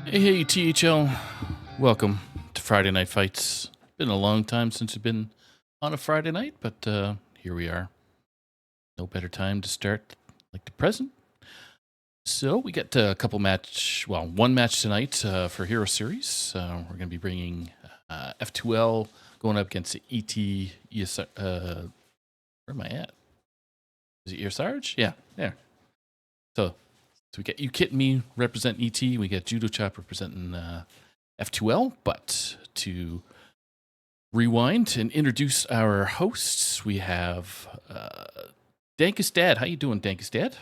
Hey, THL. Welcome to Friday Night Fights. Been a long time since we've been on a Friday night, but here we are. No better time to start like the present. So we got one match tonight for Hero Series. We're going to be bringing F2L going up against ET. Where am I at? Is it Sarge? Yeah, there. So we got you, Kit, and me represent ET. We got Judo Chop representing F2L. But to rewind and introduce our hosts, we have Dankus Dad. How you doing, Dankus Dad?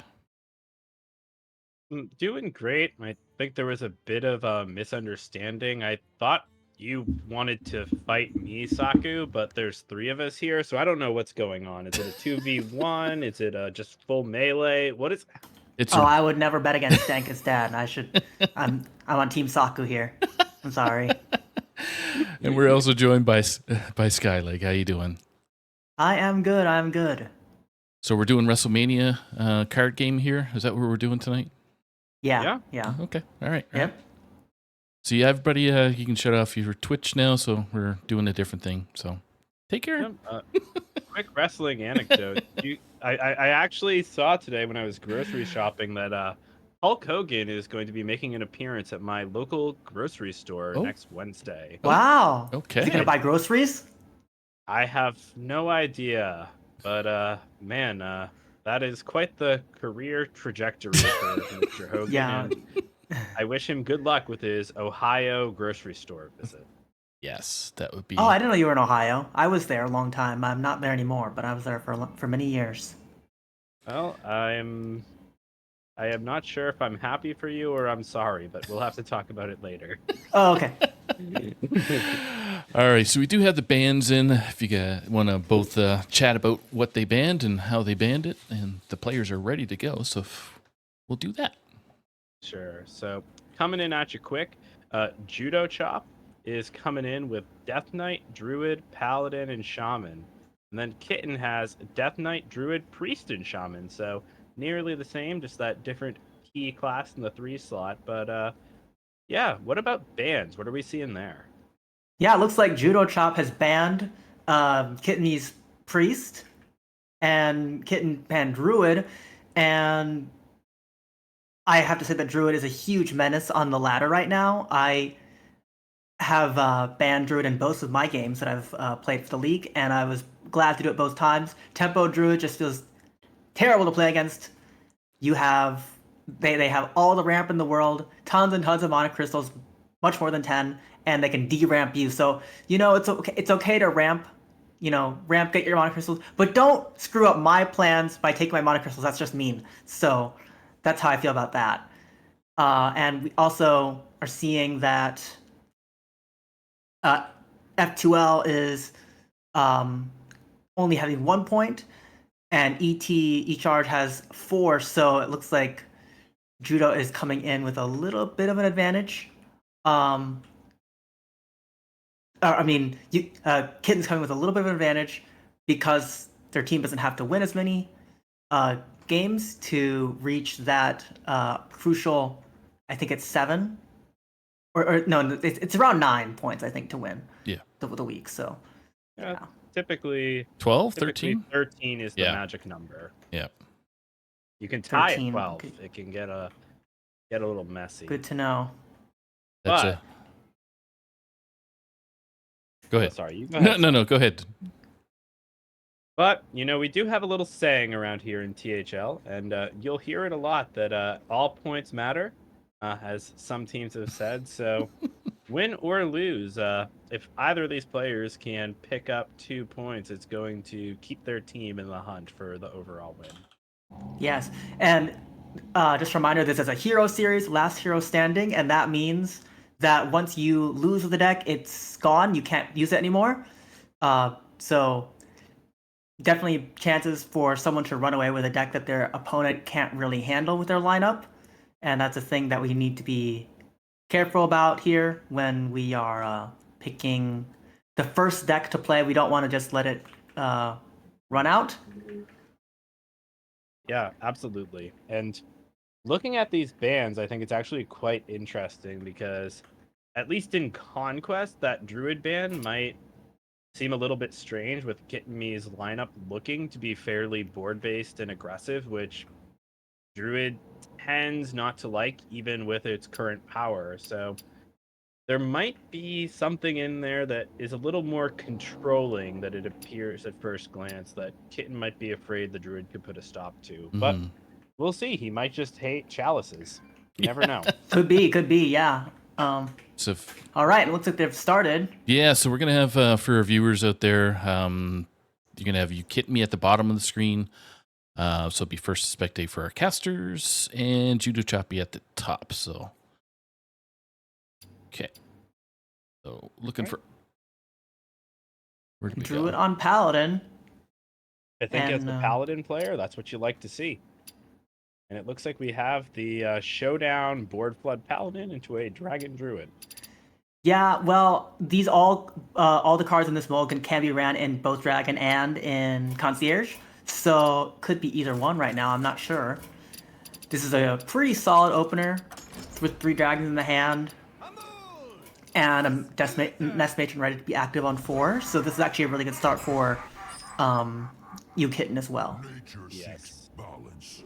Doing great. I think there was a bit of a misunderstanding. I thought you wanted to fight me, Saku, but there's three of us here, so I don't know what's going on. Is it a 2v1? Is it just full melee? What is... I would never bet against Dankus Dad. I'm on Team Saku here. I'm sorry. And we're also joined by Skyleg. How you doing? I am good. I'm good. So we're doing WrestleMania card game here. Is that what we're doing tonight? Yeah. Okay. All right. Yep. So yeah, everybody, you can shut off your Twitch now. So we're doing a different thing. So take care. Quick wrestling anecdote. I actually saw today when I was grocery shopping that Hulk Hogan is going to be making an appearance at my local grocery store next Wednesday. Wow. Okay. Is he gonna buy groceries? I have no idea, but man, that is quite the career trajectory for Mr. Hogan. Yeah. And I wish him good luck with his Ohio grocery store visit. Yes, that would be. Oh, I didn't know you were in Ohio. I was there a long time. I'm not there anymore, but I was there for many years. Well, I am not sure if I'm happy for you or I'm sorry, but we'll have to talk about it later. Oh, okay. All right, so we do have the bands in. If you want to both chat about what they banned and how they banned it, and the players are ready to go, so we'll do that. Sure. So coming in at you quick, Judo Chop is coming in with Death Knight, Druid, Paladin, and Shaman. And then Kitten has Death Knight, Druid, Priest, and Shaman. So nearly the same, just that different key class in the 3 slot. But yeah, what about bans? What are we seeing there? Yeah, it looks like Judo Chop has banned Kitten's Priest and Kitten banned Druid, and I have to say that Druid is a huge menace on the ladder right now. I have banned Druid in both of my games that I've played for the league, and I was glad to do it both times. Tempo Druid just feels terrible to play against. They have all the ramp in the world, tons and tons of mana crystals, much more than 10, and they can de-ramp you. So, it's okay to ramp, get your mana crystals, but don't screw up my plans by taking my mana crystals. That's just mean. So that's how I feel about that. And we also are seeing that F2L is only having 1 point, and E-Charge has 4, so it looks like Judo is coming in with a little bit of an advantage. Kitten's coming with a little bit of an advantage because their team doesn't have to win as many games to reach that crucial, I think it's 7. Or no, it's around 9 points, I think, to win. Yeah. The week, so. Yeah. Typically 12, 13? 13 is the magic number. Yeah. You can tie 13, at 12. okay. It can get a little messy. Good to know. Go ahead. Sorry, you go ahead. No, go ahead. But, we do have a little saying around here in THL, and you'll hear it a lot that all points matter, as some teams have said. So, win or lose, if either of these players can pick up 2 points, it's going to keep their team in the hunt for the overall win. Yes, and just a reminder, this is a hero series, last hero standing, and that means that once you lose with the deck, it's gone. You can't use it anymore. So definitely chances for someone to run away with a deck that their opponent can't really handle with their lineup, and that's a thing that we need to be careful about here when we are picking the first deck to play. We don't want to just let it run out. Yeah, absolutely. And looking at these bans, I think it's actually quite interesting because, at least in Conquest, that Druid ban might seem a little bit strange with Kitten Me's lineup looking to be fairly board-based and aggressive, which Druid tends not to like even with its current power. So there might be something in there that is a little more controlling than it appears at first glance that Kitten might be afraid the Druid could put a stop to. But Mhm. we'll see. He might just hate chalices. You never know. Could be, yeah. So All right, it looks like they've started. yeah, so we're gonna have for our viewers out there, you're gonna have you kit me at the bottom of the screen. So be first to spectate for our casters, and Judo Choppy at the top. So okay, so looking Right. for where do we Druid go? on Paladin. I think as And, the Paladin player, that's what you like to see. And it looks like we have the showdown board flood Paladin into a Dragon Druid. Yeah, well, these all the cards in this mulligan can be ran in both Dragon and in Concierge, so could be either one right now. I'm not sure. This is a pretty solid opener with 3 dragons in the hand and a Nest Matron ready to be active on 4. So this is actually a really good start for you Kitten as well. Yes.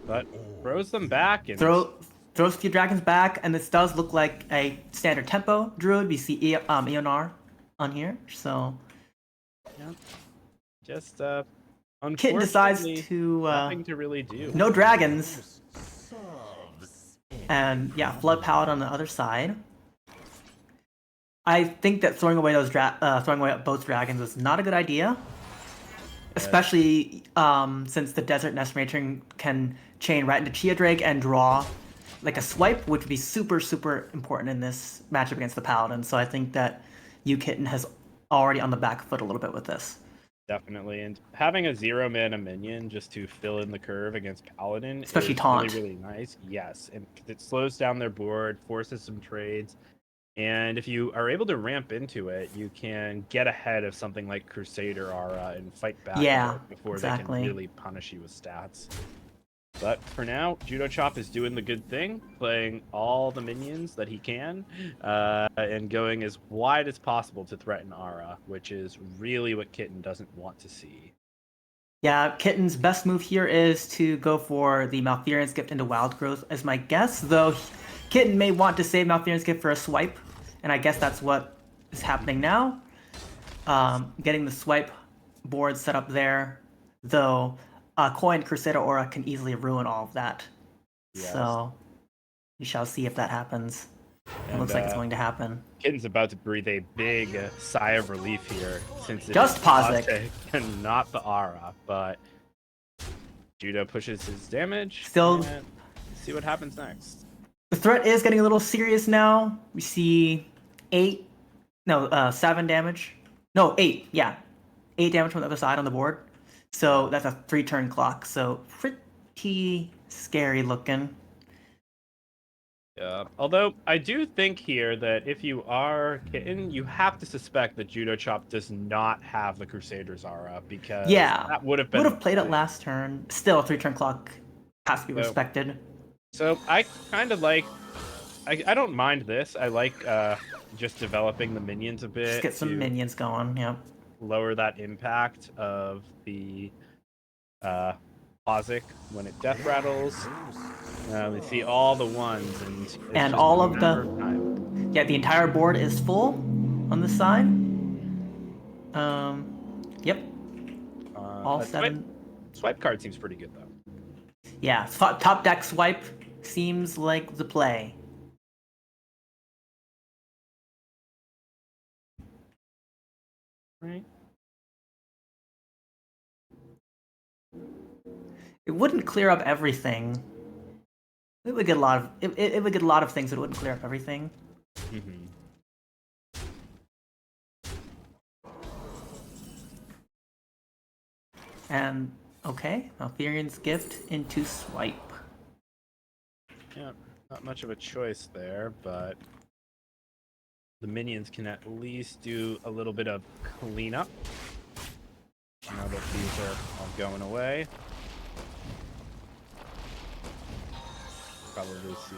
But throws them back and Throws a few dragons back, and this does look like a standard tempo druid. We see Eonar on here, so just Kitten decides unfortunately to nothing to really do. no dragons, and yeah, Flood Paladin on the other side. I think that throwing away both dragons was not a good idea, especially since the Desert Nest Matron can chain right into Chia Drake and draw like a swipe, which would be super important in this matchup against the Paladin. So I think that you Kitten has already on the back foot a little bit with this. Definitely, and having a 0-mana minion just to fill in the curve against Paladin, Especially is taunt. really nice. Yes, and it slows down their board, forces some trades, and if you are able to ramp into it, you can get ahead of something like Crusader Aura and fight back Yeah, a bit before exactly. they can really punish you with stats. But for now, Judo Chop is doing the good thing, playing all the minions that he can, and going as wide as possible to threaten Aura, which is really what Kitten doesn't want to see. Yeah, Kitten's best move here is to go for the Malfeasance Gift into Wild Growth as my guess, though Kitten may want to save Malfeasance Gift for a swipe, and I guess that's what is happening now. Getting the swipe board set up there, though Coin Crusader Aura can easily ruin all of that. Yes. So we shall see if that happens. It looks like it's going to happen. Kitten's about to breathe a big sigh of relief here, since it Just is Posic. Posic and not the Aura. But Judo pushes his damage. Still- and see what happens next. The threat is getting a little serious now. We see 7 damage. No, 8. Yeah, 8 damage from the other side on the board. So that's a 3-turn clock. So pretty scary looking. Yeah. Although I do think here that if you are Kitten, you have to suspect that Judo Chop does not have the Crusader's Aura, because Yeah, that would have been would have played it thing. last turn. Still, a 3-turn clock has to be So- respected. So I kind of like. I don't mind this. I like just developing the minions a bit. Just get some to minions going. Yeah. lower that impact of the Posic when it death rattles. We see all the ones, and it's And just all a of matter the- time. Yeah, the entire board is full on this side. Yep, all a 7. Swipe card seems pretty good though. Yeah, top deck swipe seems like the play. Right. It wouldn't clear up everything. It would get a lot of it would get a lot of things. It wouldn't clear up everything. Mm-hmm. And okay, Malfeasance Gift into swipe. Yeah, not much of a choice there, but the minions can at least do a little bit of cleanup. Now that these are all going away. probably see.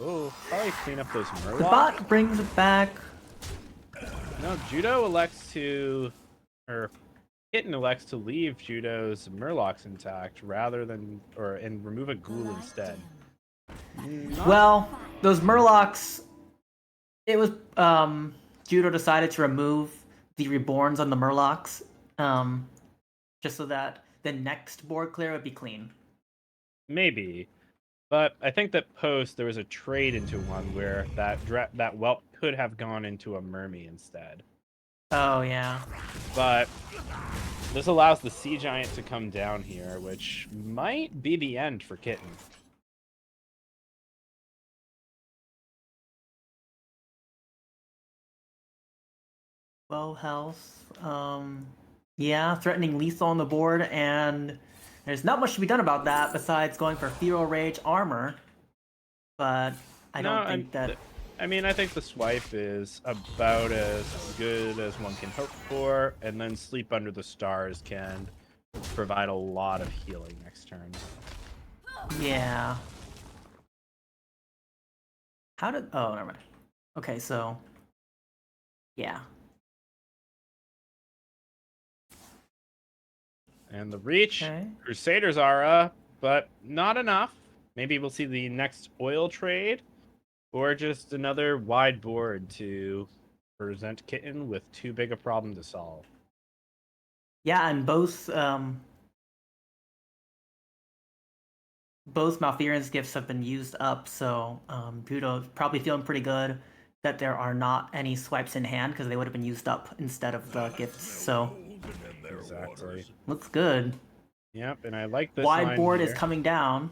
Oh, probably clean up those The Murlocs. bot brings it back. No, Judo elects to, or Kitten elects to leave Judo's Murlocs intact rather than, and remove a ghoul instead. Well, those Murlocs. It was Judo decided to remove the reborns on the Murlocs, just so that the next board clear would be clean. Maybe, but I think that post there was a trade into one where that whelp could have gone into a Mermy instead. Oh yeah. But this allows the Sea Giant to come down here, which might be the end for Kitten. Low health. Yeah, threatening lethal on the board, and there's not much to be done about that besides going for Feral Rage armor. But I don't think that. I mean, I think the swipe is about as good as one can hope for, and then Sleep Under the Stars can provide a lot of healing next turn. Yeah. How did? Oh, never mind. Okay, so. Yeah. And the reach, Okay. Crusaders Aura, but not enough. Maybe we'll see the next oil trade, or just another wide board to present Kitten with too big a problem to solve. Yeah, and both Malfearin's gifts have been used up, so Budo's probably feeling pretty good that there are not any swipes in hand because they would have been used up instead of the gifts. So Exactly. looks good. Yep, and I like this Wide line board here. is coming down.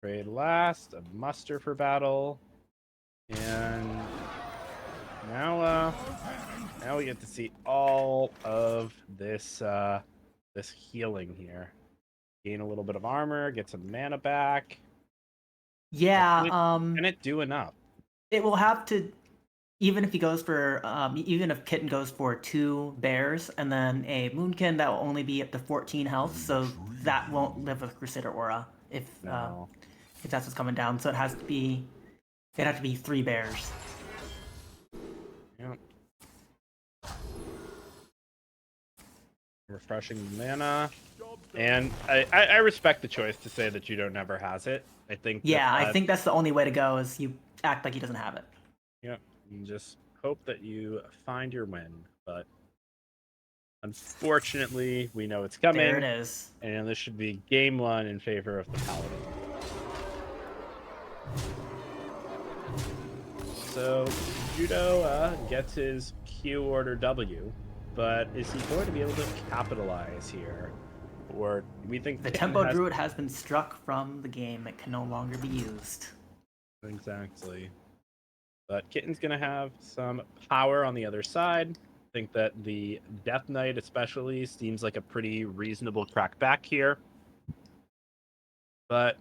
Trade last, a muster for battle, and now we get to see all of this this healing here. Gain a little bit of armor, get some mana back. Yeah, Can it do enough? it will have to. Even if he goes for, even if Kitten goes for 2 bears and then a Moonkin, that will only be up to 14 health, so that won't live with Crusader Aura if that's what's coming down. So it has to be, it'd have to be 3 bears. Yep. Refreshing mana, and I respect the choice to say that Judo never has it. I think. Yeah, I think that's the only way to go is you act like he doesn't have it. Yep. And just hope that you find your win, but unfortunately, we know it's coming. There it is. And this should be game 1 in favor of the Paladin. So Judo gets his Q order W, but is he going to be able to capitalize here? Or we think The Kitten Tempo Druid has been struck from the game. It can no longer be used. Exactly. But Kitten's going to have some power on the other side. I think that the Death Knight especially seems like a pretty reasonable crackback here. But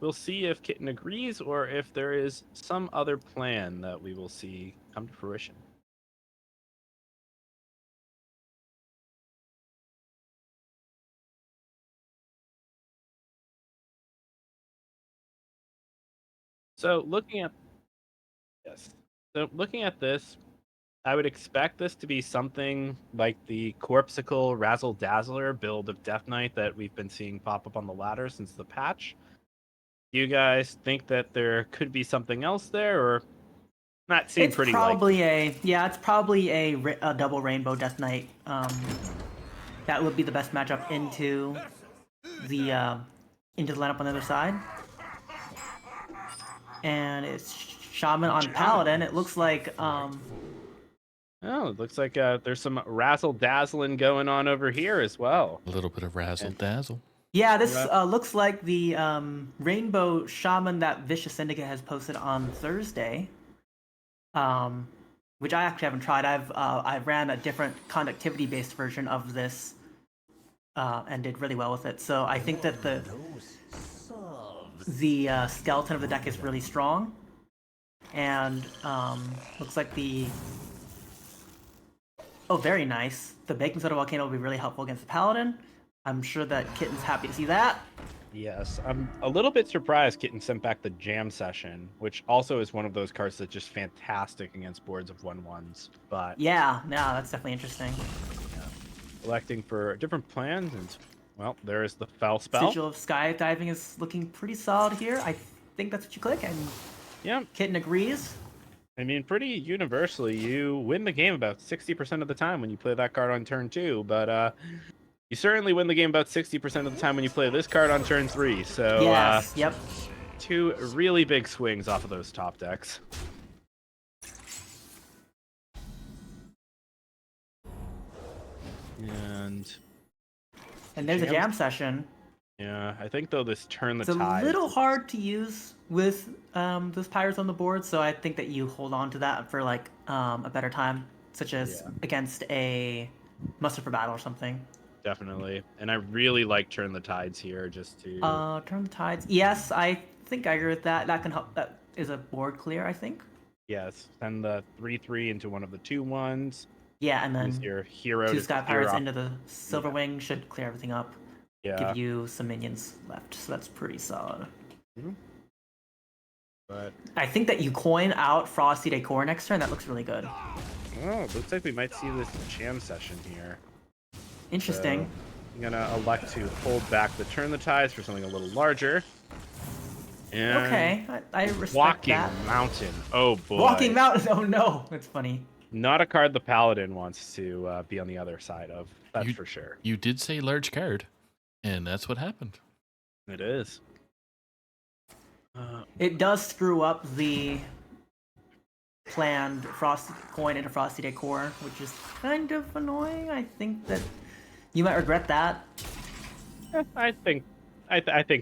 we'll see if Kitten agrees or if there is some other plan that we will see come to fruition. So looking at this, I would expect this to be something like the Corpsicle Razzle Dazzler build of Death Knight that we've been seeing pop up on the ladder since the patch. Do you guys think that there could be something else there, or that seemed pretty probably likely? it's probably a double Rainbow Death Knight. That would be the best matchup into the lineup on the other side. And it's Shaman on Paladin. It looks like Oh, it looks like there's some razzle dazzling going on over here as well. A little bit of razzle dazzle. Yeah, this looks like the Rainbow Shaman that Vicious Syndicate has posted on Thursday. Which I actually haven't tried. I ran a different conductivity-based version of this and did really well with it. So I think that the skeleton of the deck is really strong, and looks like very nice. The Baking Soda Volcano will be really helpful against the Paladin. I'm sure that Kitten's happy to see that. Yes, I'm a little bit surprised Kitten sent back the Jam Session, which also is one of those cards that's just fantastic against boards of 1/1s. But Yeah, no, that's definitely interesting. electing for different plans, and well, there's the Fell Spell. Sigil of Skydiving is looking pretty solid here. I think that's what you click, and Yeah, Kitten agrees. I mean, pretty universally, you win the game about 60% of the time when you play that card on turn 2, but you certainly win the game about 60% of the time when you play this card on turn 3. So, Yes, yep. 2 really big swings off of those top decks. And there's a Jam- jam session. Yeah, I think though this turn the It's a tide. little hard to use with those pirates on the board, so I think that you hold on to that for like a better time, such as against a muster for battle or something. Definitely, and I really like turn the tides here just to. Turn the tides. Yes, I think I agree with that. That can help. That is a board clear, I think. Yes, send the 3/3 into one of the 2/1s. Yeah, and Use then your hero 2 to Sky secure Pirates off. into the Silver Wing should clear everything up. Yeah. Give you some minions left, so that's pretty solid. Mhm. But I think that you coin out Frosty Decor next turn. That looks really good. oh, looks like we might see this jam session here. Interesting. So I'm gonna elect to hold back the turn the tides for something a little larger. And Okay, I respect Walking that. Mountain. Oh boy. Walking Mountain. Oh no, that's funny. Not a card the Paladin wants to be on the other side of. That's for sure. You did say large card, and that's what happened. It is. It does screw up the planned Frosty coin into Frosty Decor, which is kind of annoying. I think that you might regret that. I think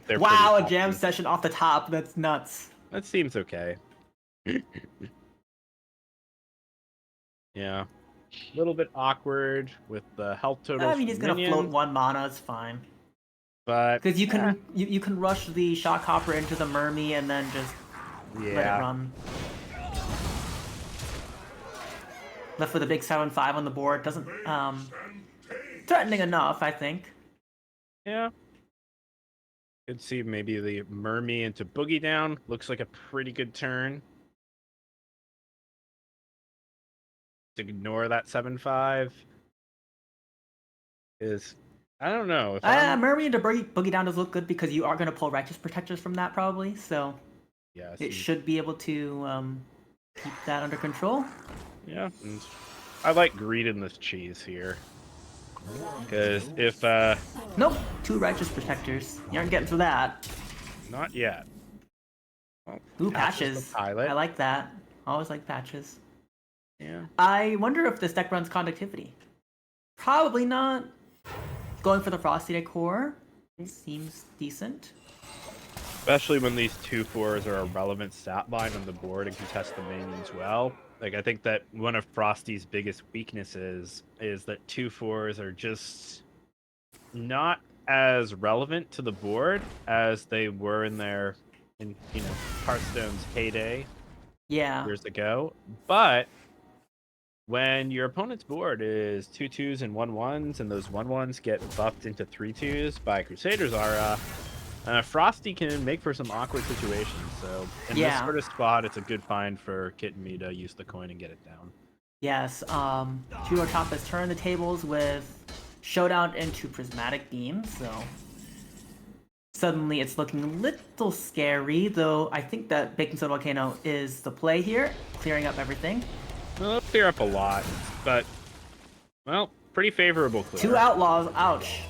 they're Wow, pretty a jam happy. session off the top. That's nuts. That seems okay. Yeah. A little bit awkward with the health totals. I mean, he's gonna float 1 mana. It's fine. But Because you can you can rush the Shock Hopper into the Mermy and then just let it run. Left with a big 7/5 on the board doesn't threatening enough, I think. Yeah. Could see maybe the Mermy into Boogie Down. Looks like a pretty good turn. Ignore that 7/5. I don't know. If Mermy into Boogie Down does look good because you are going to pull Righteous Protectors from that probably, so yes, it should be able to keep that under control. Yeah, and I like Greed in this cheese here. Because if Nope, 2 Righteous Protectors. You aren't getting through that. not yet. Well, Ooh, Patches patches. the pilot. I like that. Always like patches. Yeah. I wonder if this deck runs conductivity. Probably not. Going for the Frosty Decor seems decent. Especially when these 2/4s are a relevant stat line on the board and contest the minions well. Like, I think that one of Frosty's biggest weaknesses is that 2/4s are just not as relevant to the board as they were in Hearthstone's heyday years ago. But when your opponent's board is 2/2s and 1/1s, and those 1/1s get buffed into 3/2s by Crusader's Aura, Frosty can make for some awkward situations. So in this sort of spot, it's a good find for Kit and me to use the coin and get it down. Yes, Judo Chop has turned the tables with Showdown into Prismatic Beam, so suddenly it's looking a little scary, though I think that Baking Soda Volcano is the play here, clearing up everything. Well, it'll clear up a lot, but, well, pretty favorable clear. 2 Outlaws, ouch.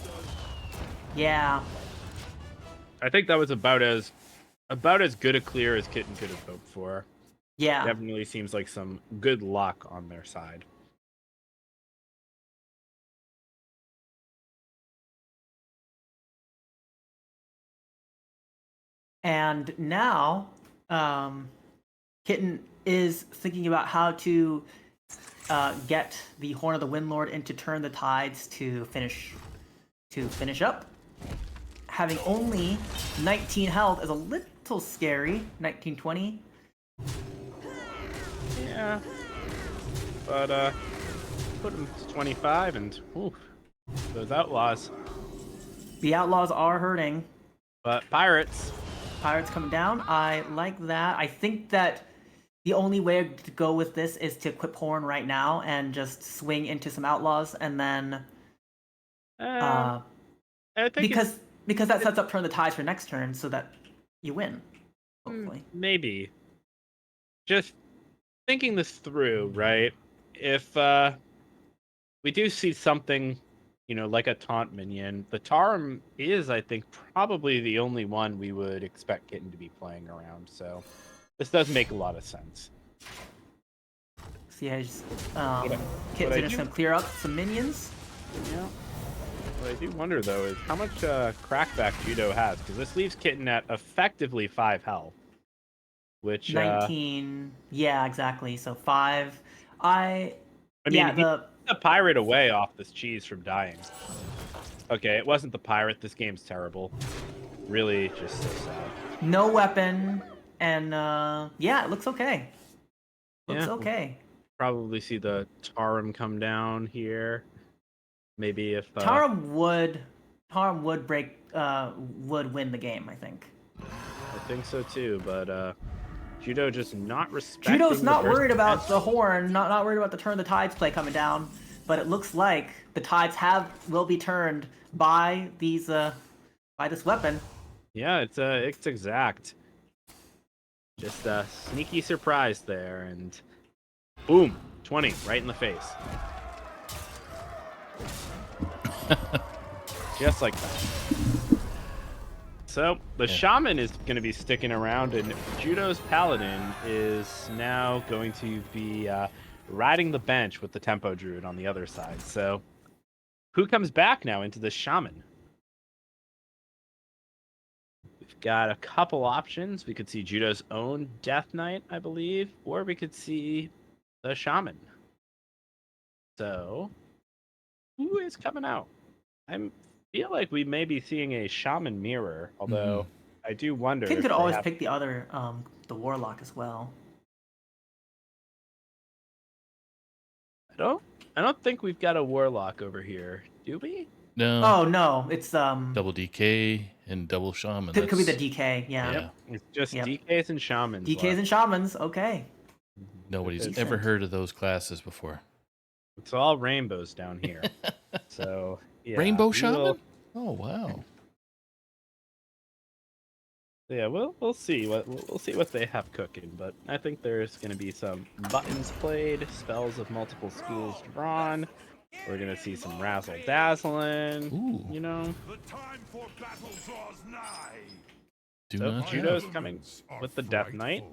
Yeah. I think that was about as good a clear as Kitten could have hoped for. Yeah. Definitely seems like some good luck on their side. And now, Kitten is thinking about how to get the Horn of the Windlord into Turn the Tides to finish up. Having only 19 health is a little scary. 19, 20. Yeah. But put him to 25 and oof, those Outlaws. The Outlaws are hurting. But pirates. Pirates coming down. I like that. I think that the only way to go with this is to equip Horn right now and just swing into some outlaws, and then I think because that sets up turn the tides for next turn, so that you win. Hopefully, maybe. Just thinking this through, right? If we do see something, like a taunt minion, the Tarim is, I think, probably the only one we would expect Kitten to be playing around. So this does make a lot of sense. so yeah, Kitten's just gonna clear up some minions. Yeah. What I do wonder, though, is how much crackback Judo has, because this leaves Kitten at effectively 5 health. Which 19. Yeah, exactly. So 5. I mean, he took the pirate away off this cheese from dying. Okay, it wasn't the pirate. This game's terrible. Really, just so sad. No weapon, and yeah, it looks okay. Looks Yeah, okay. Probably see the Tarim come down here. Maybe if Tarim would win the game, I think. I think so too, but Judo just not respecting. Judo's not worried about the horn, not worried about the turn the tides play coming down, but it looks like the tides will be turned by these by this weapon. Yeah, it's exact. Just a sneaky surprise there, and boom, 20 right in the face. Just like that. So the shaman is going to be sticking around, and Judo's paladin is now going to be riding the bench with the tempo druid on the other side. So who comes back now into the shaman? We've got a couple options. We could see Judo's own Death Knight, I believe, or we could see the shaman. So who is coming out? I feel like we may be seeing a shaman mirror, although I do wonder. Kid could always pick the other, the warlock as well. I don't think we've got a warlock over here, do we? No. Oh no, it's double DK and double shaman. Could be the DK, yeah. Yeah. It's just DKs and shamans. DKs and shamans, okay. Nobody's ever heard of those classes before. It's all rainbows down here. So yeah, Rainbow shaman? Oh wow. Yeah, we'll see what they have cooking, but I think there's going to be some buttons played, spells of multiple schools drawn. We're going to see some razzle dazzling. Ooh. You know. The time for battle draws nigh. So Judo's coming with the Death Knight.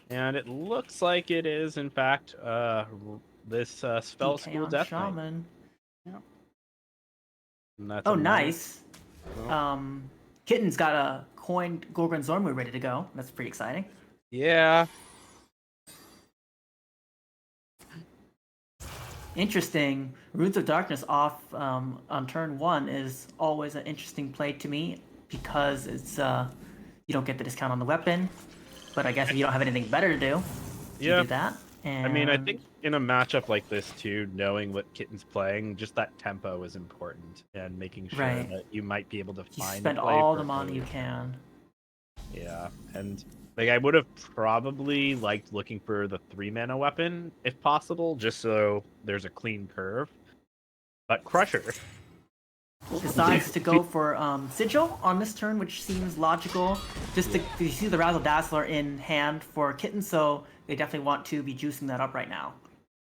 And it looks like it is, in fact, this spell school Death shaman. Knight. Yeah. Oh, nice. Kitten's got a coined Gorgon Zormu ready to go. That's pretty exciting. Yeah. Interesting. Runes of Darkness off on turn 1 is always an interesting play to me because it's you don't get the discount on the weapon, but I guess if you don't have anything better to do, you do that. And... I mean, I think in a matchup like this too, knowing what Kitten's playing, just that tempo is important, and making sure that you might be able to find. You spend all the money you can. Yeah, and like I would have probably liked looking for the 3-mana weapon if possible, just so there's a clean curve. But Crusher decides to go for Sigil on this turn, which seems logical. Just to see the Razzle Dazzler in hand for Kitten, so they definitely want to be juicing that up right now.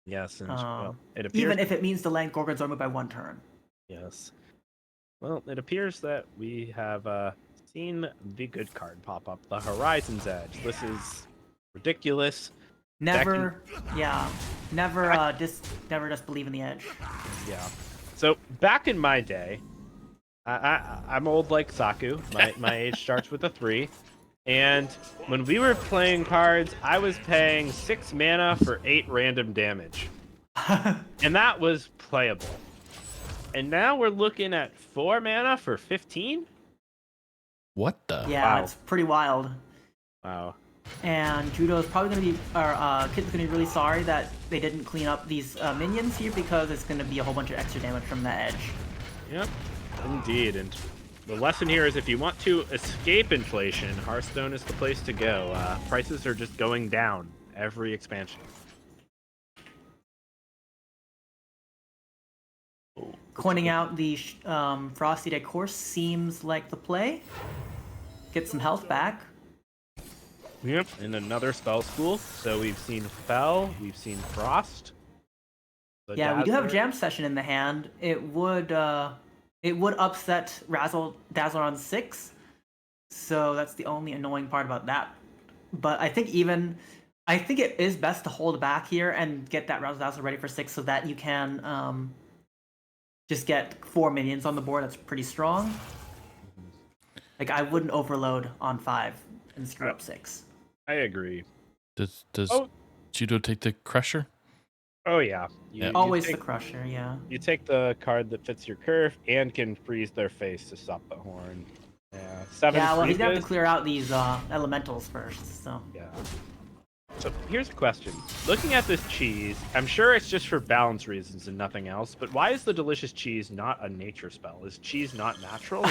Yes, and well, it appears even if it means to land Gorgon Zormu by 1 turn. Yes. Well, it appears that we have seen the good card pop up, the Horizon's Edge. This is ridiculous. Never just believe in the edge. Yeah. So back in my day, I'm old like Saku. My age starts with a 3. And when we were playing cards, I was paying 6 mana for 8 random damage. And that was playable. And now we're looking at 4 mana for 15? What the? Yeah, Wow. it's pretty wild. Wow. And Judo's probably going to be, Kid's going to be really sorry that they didn't clean up these minions here because it's going to be a whole bunch of extra damage from the edge. Yep. Indeed. And the lesson here is if you want to escape inflation, Hearthstone is the place to go. Prices are just going down every expansion. Coining out the Frosty Decor seems like the play. Get some health back. Yep, and another spell school. So we've seen Fel, we've seen Frost. The Yeah, we do have Dazzler. Jam Session in the hand. It would upset Razzle Dazzler on 6. So that's the only annoying part about that. But I think it is best to hold back here and get that Razzle Dazzler ready for 6 so that you can just get 4 minions on the board. That's pretty strong. Like, I wouldn't overload on 5 and screw up 6. I agree. Does Oh. Judo take the Crusher? Oh yeah. Yeah. Always take, the Crusher, yeah. You take the card that fits your curve and can freeze their face to stop the horn. Yeah. 7 Yeah, well, he's gonna have to freezes. clear out these elementals first, so. Yeah. So here's a question. Looking at this cheese, I'm sure it's just for balance reasons and nothing else, but why is the delicious cheese not a nature spell? Is cheese not natural?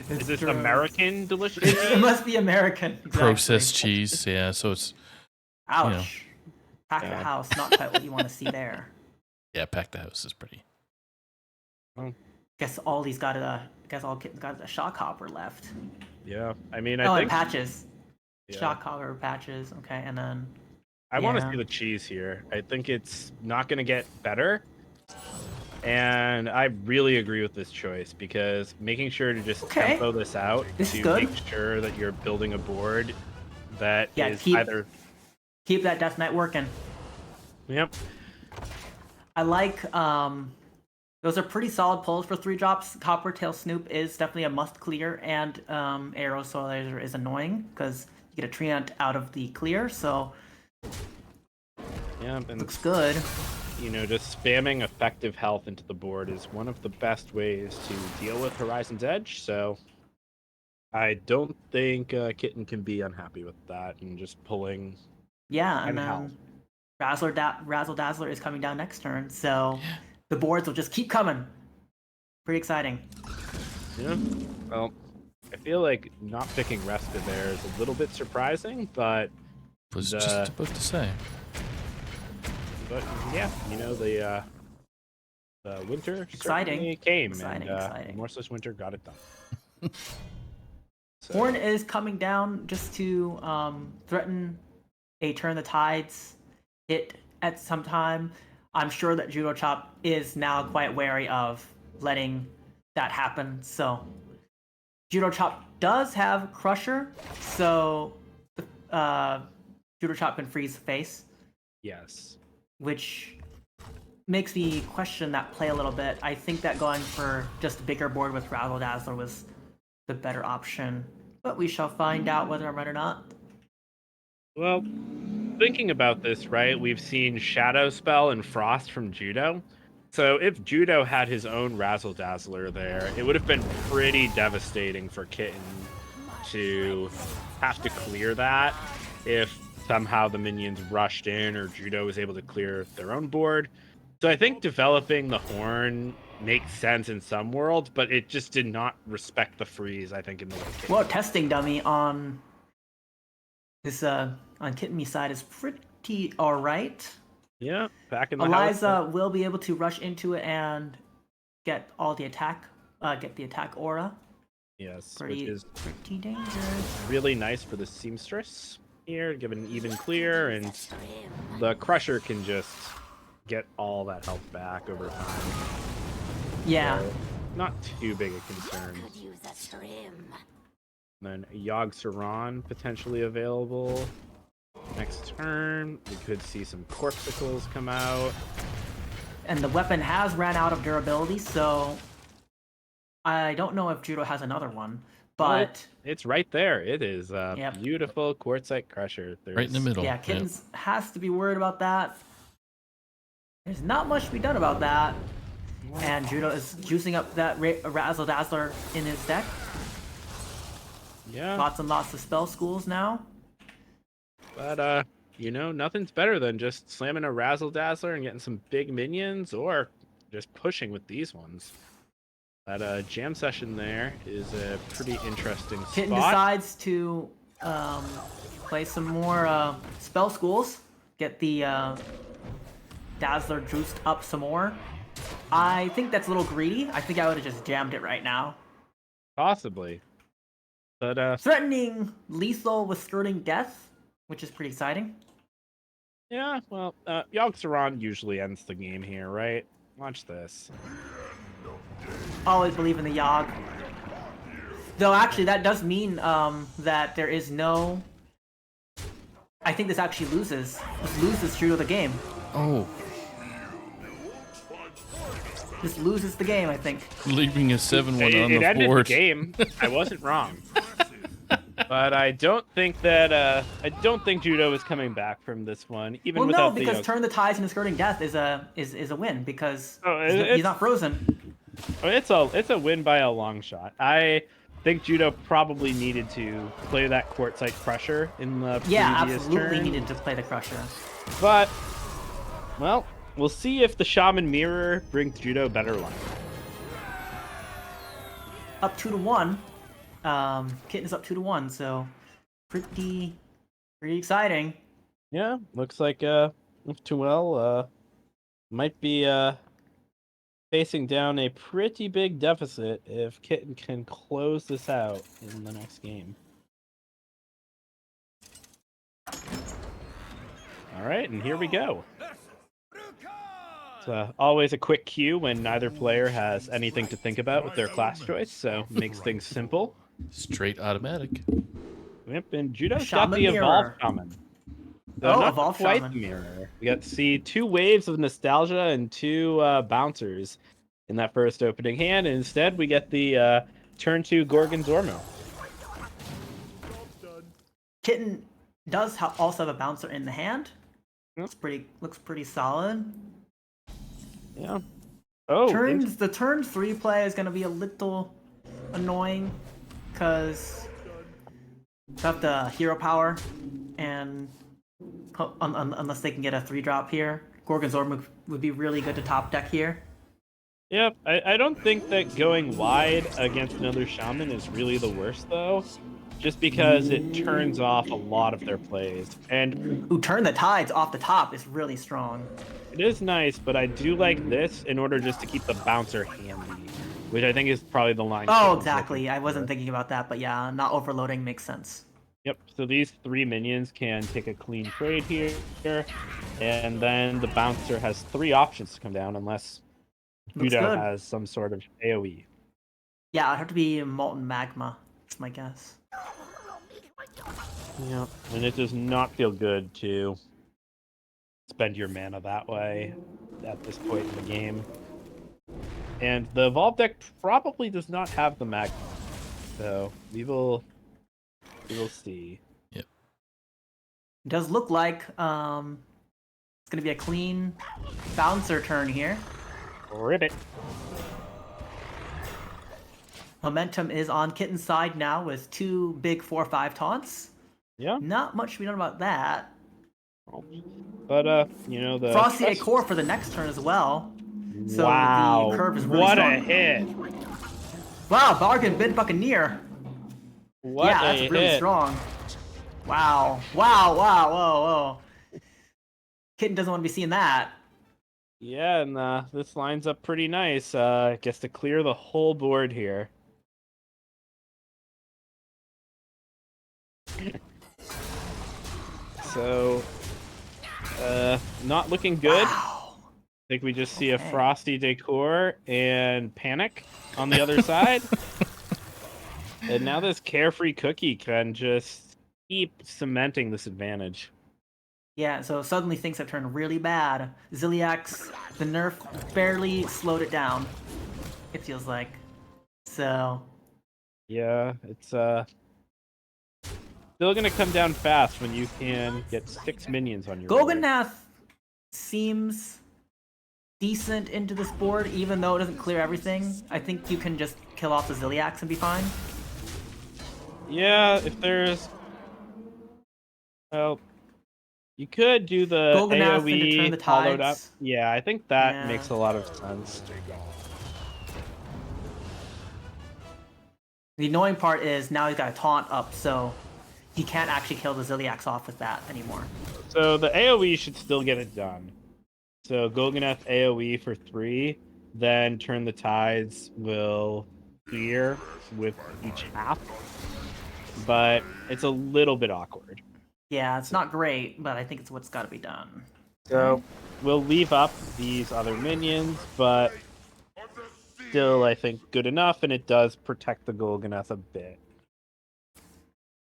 Is this true. American delicious It cheese? must be American. Exactly. Processed cheese, yeah. So it's Ouch. Pack the Yeah. house, not quite what you want to see there. Pack the house is pretty. Guess all these got a shock hopper left. Yeah. I mean, and I think patches. yeah. Shock hopper patches. Okay, and then I want to yeah. see the cheese here. I think it's not going to get better. And I really agree with this choice because making sure to just tempo this out This is to good. make sure that you're building a board that is keep either. Keep that Death Knight working. Yep. I like those are pretty solid pulls for 3 drops. Coppertail Snoop is definitely a must clear, and Arrow Soul Laser is annoying because you get a treant out of the clear, so Yeah, and looks good. you know, just spamming effective health into the board is one of the best ways to deal with Horizon's Edge. So I don't think Kitten can be unhappy with that and just pulling. Yeah, and And then how? Razzle Dazzler is coming down next turn, so the boards will just keep coming. Pretty exciting. Yeah. Well, I feel like not picking Resta there is a little bit surprising, but Was just about to say. yeah, you know the winter Exciting. certainly came, Exciting, and exciting. Remorseless Winter got it done. So, Horn is coming down just to threaten a Turn the Tides hit at some time. I'm sure that Judo Chop is now quite wary of letting that happen. So Judo Chop does have Crusher, so Judo Chop can freeze the face, yes. which makes me question that play a little bit. I think that going for just a bigger board with Razzle Dazzler was the better option, but we shall find out whether I'm right or not. Well, thinking about this, right, we've seen Shadow Spell and Frost from Judo. So if Judo had his own Razzle Dazzler there, it would have been pretty devastating for Kitten to have to clear that if somehow the minions rushed in or Judo was able to clear their own board. So I think developing the Horn makes sense in some worlds, but it just did not respect the freeze, I think, in the way Kitten. Well, testing dummy on this on Kitten Me side is pretty alright. Yeah, back in the Eliza house. will be able to rush into it and get all the attack, get the attack aura. Yes, Pretty, which is pretty dangerous. really nice for the Seamstress here, give an even clear, and the Crusher can just get all that health back over time. Yeah. So, not too big a concern. Then Yogg Saron potentially available. Next turn, we could see some Corpsicles come out. And the weapon has ran out of durability, so I don't know if Judo has another one, but It's right there. It is a Yep. beautiful Quartzite Crusher. Right in the middle. yeah, Kittens has to be worried about that. There's not much to be done about that. And Judo is juicing up that Razzle Dazzler in his deck. Yeah, Lots and lots of spell schools now. but you know, nothing's better than just slamming a Razzle Dazzler and getting some big minions, or just pushing with these ones. That jam session there is a pretty interesting Kitten spot. decides to play some more spell schools. Get the Dazzler juiced up some more. I think that's a little greedy. I think I would have just jammed it right now. Possibly. But Threatening lethal with skirting death, which is pretty exciting. yeah, well, Yogg-Saron usually ends the game here, right? Watch this. Always believe in the Yogg. Though actually that does mean that there is no... I think this actually loses. This loses Judo the game. Oh, This loses the game, I think. leaving a 7-1 on It the ended board. the game. I wasn't wrong. But I don't think that Judo is coming back from this one, even Well, without no, because the turn the tides into skirting death is a win because Oh, he's not frozen. it's a win by a long shot. I think Judo probably needed to play that quartzite crusher in the Yeah, previous absolutely turn. needed to play the crusher. But well, we'll see if the Shaman Mirror brings Judo better luck. Up 2-1. Kitten's up 2-1, so pretty exciting. Yeah, looks like Tuel might be facing down a pretty big deficit if Kitten can close this out in the next game. All right, and here we go. It's always a quick cue when neither player has anything to think about with their class choice, so makes things simple. Straight automatic. Yep, and Judo's got Shaman the Evolve Mirror. Shaman. Oh, not Evolve quite Shaman. the mirror. We got to see 2 waves of nostalgia and 2 bouncers in that first opening hand, and instead we get the turn 2 Gorgon Zormo. Kitten does also have a bouncer in the hand. Yep. Looks pretty solid. Yeah. Oh, The turn 3 play is gonna be a little annoying because you have the hero power, and unless they can get a 3-drop here, Gorgon Zorm would be really good to top deck here. yeah. I don't think that going wide against another Shaman is really the worst, though. Just because it turns off a lot of their plays. And Ooh, turn the tides off the top is really strong. it is nice, but I do like this in order just to keep the bouncer handy, which I think is probably the line. Oh, exactly. I wasn't thinking about that, but yeah, not overloading makes sense. Yep, so these 3 minions can take a clean trade here, and then the bouncer has 3 options to come down unless Looks Judo good. has some sort of AoE. Yeah, it'd have to be Molten Magma. That's my guess. Yeah, and it does not feel good to spend your mana that way at this point in the game. And the Evolve deck probably does not have the Magma, so we will see. It does look like it's gonna be a clean bouncer turn here. Ribbit. Momentum is on Kitten's side now with 2 big 4/5 taunts. Yeah, Not much to be done about that. but you know the Frosty Core for the next turn as well. So wow, the curve is really what strong. a hit! Wow, Bargain Bin Buccaneer. What Yeah, a that's really hit! strong. Wow. Whoa. Kitten doesn't want to be seeing that. Yeah, and this lines up pretty nice. Gets to clear the whole board here. So, not looking good. Wow. I think we just see a Okay. Frosty Decor and Panic on the other side. And now this Carefree Cookie can just keep cementing this advantage. Yeah, so suddenly things have turned really bad. Ziliax, the nerf barely slowed it down. It feels like. So, Yeah, it's still gonna come down fast when you can get 6 minions on your board. Golganath seems decent into this board, even though it doesn't clear everything. I think you can just kill off the Ziliax and be fine. Yeah, if there's... Well, you could do the Golganath into AoE Turn the hollowed up. Tides. Yeah, I think that Yeah. makes a lot of sense. The annoying part is now he's got a taunt up, so he can't actually kill the Ziliax off with that anymore. So the AoE should still get it done. So Golganeth AoE for 3, then Turn the Tides will clear with each half. But it's a little bit awkward. Yeah, it's not great, but I think it's what's got to be done. So we'll leave up these other minions, but still, I think, good enough, and it does protect the Golganeth a bit.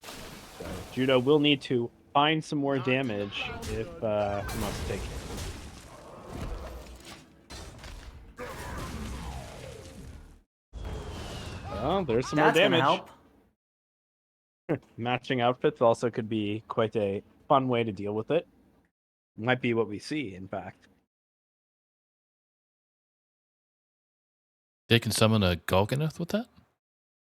So Judo will need to find some more damage if he wants to take it. Well, there's some That's more gonna damage. help. Matching outfits also could be quite a fun way to deal with it. Might be what we see, in fact. They can summon a Golganeth with that?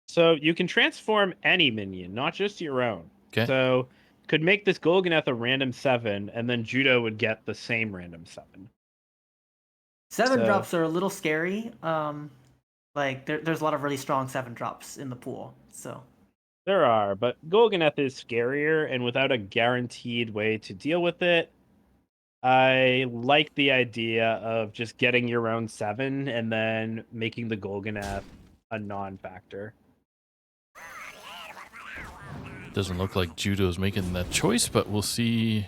So you can transform any minion, not just your own. Okay. So could make this Golganeth a random 7, and then Judo would get the same random 7. 7 So- drops are a little scary. Like there's a lot of really strong 7 drops in the pool. So There are, but Golganeth is scarier, and without a guaranteed way to deal with it, I like the idea of just getting your own 7 and then making the Golganeth a non-factor. Doesn't look like Judo's making that choice, but we'll see.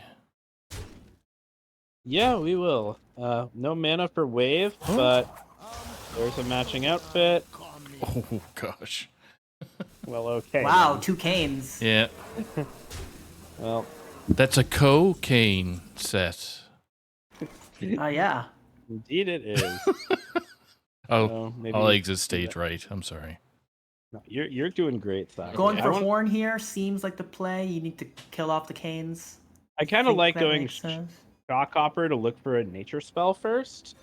Yeah, we will. No mana for wave, but there's a matching outfit. Oh, gosh. Well, okay. wow, then. 2 canes. Yeah. Well, That's a cocaine set. Yeah. indeed it is. Oh, So maybe I'll exit stage right. I'm sorry. No, you're doing great, Zach. Going I for want- horn here seems like the play. You need to kill off the canes. I kind of Think like that going makes sense. Shock Hopper to look for a nature spell first.